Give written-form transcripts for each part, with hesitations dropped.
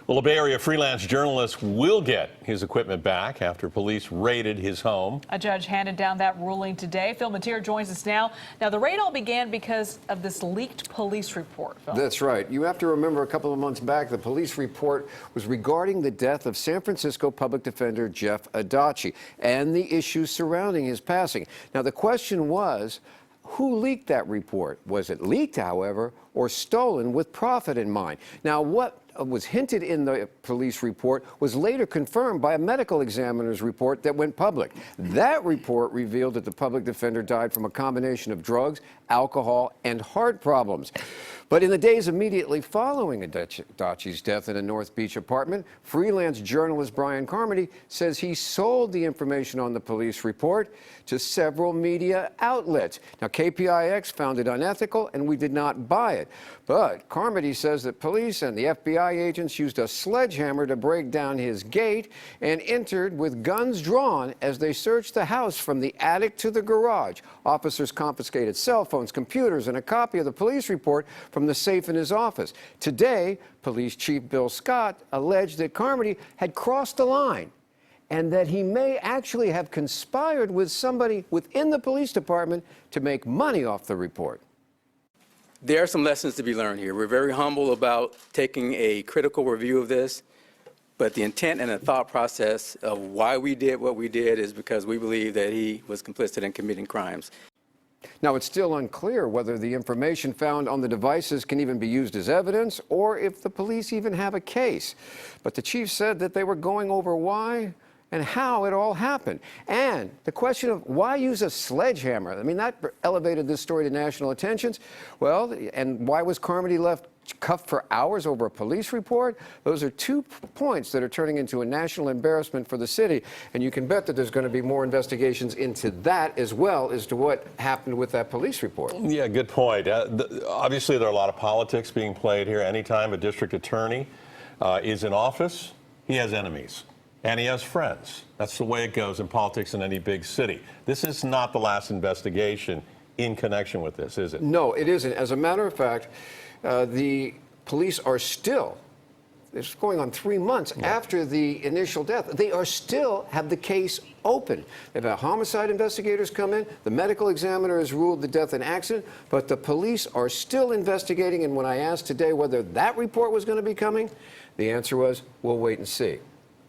Well, a Bay Area freelance journalist will get his equipment back after police raided his home. A judge handed down that ruling today. Phil Matier joins us now. Now, the raid all began because of this leaked police report. Phil. That's right. You have to remember a couple of months back, the police report was regarding the death of San Francisco public defender Jeff Adachi and the issues surrounding his passing. Now, the question was, who leaked that report? Was it leaked, however, or stolen with profit in mind? Now, what was hinted in the police report was later confirmed by a medical examiner's report that went public. That report revealed that the public defender died from a combination of drugs, alcohol, and heart problems. But in the days immediately following Adachi's death in a North Beach apartment, freelance journalist Brian Carmody says he sold the information on the police report to several media outlets. Now, KPIX found it unethical, and we did not buy it. But Carmody says that police and the FBI agents used a sledgehammer to break down his gate and entered with guns drawn as they searched the house from the attic to the garage. Officers confiscated cell phones, computers, and a copy of the police report from the safe in his office. Today, Police Chief Bill Scott alleged that Carmody had crossed the line and that he may actually have conspired with somebody within the police department to make money off the report. There are some lessons to be learned here. We're very humble about taking a critical review of this, but the intent and the thought process of why we did what we did is because we believe that he was complicit in committing crimes. Now, it's still unclear whether the information found on the devices can even be used as evidence or if the police even have a case. But the chief said that they were going over why and how it all happened. And the question of why use a sledgehammer? I mean, that elevated this story to national attention. Well, and why was Carmody left cuffed for hours over a police report? Those are 2 points that are turning into a national embarrassment for the city. And you can bet that there's going to be more investigations into that as well as to what happened with that police report. Yeah, good point. Obviously, there are a lot of politics being played here. Anytime a district attorney is in office, he has enemies. And he has friends. That's the way it goes in politics in any big city. This is not the last investigation in connection with this, is it? No, it isn't. As a matter of fact, the police are still, it's going on 3 months after the initial death, they are still have the case open. They've had homicide investigators come in, the medical examiner has ruled the death an accident, but the police are still investigating. And when I asked today whether that report was going to be coming, the answer was, we'll wait and see.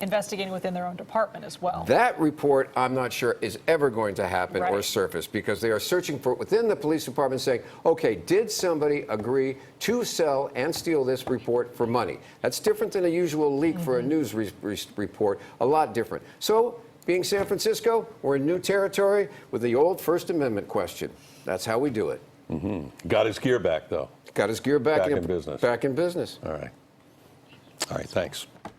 Investigating within their own department as well. That report, I'm not sure, is ever going to happen or surface, because they are searching for it within the police department, saying, okay, did somebody agree to sell and steal this report for money? That's different than a usual leak for a news report, a lot different. So, being San Francisco, we're in new territory with the old First Amendment question. That's how we do it. Got his gear back, though. Got his gear back in business. Back in business. All right. All right, thanks.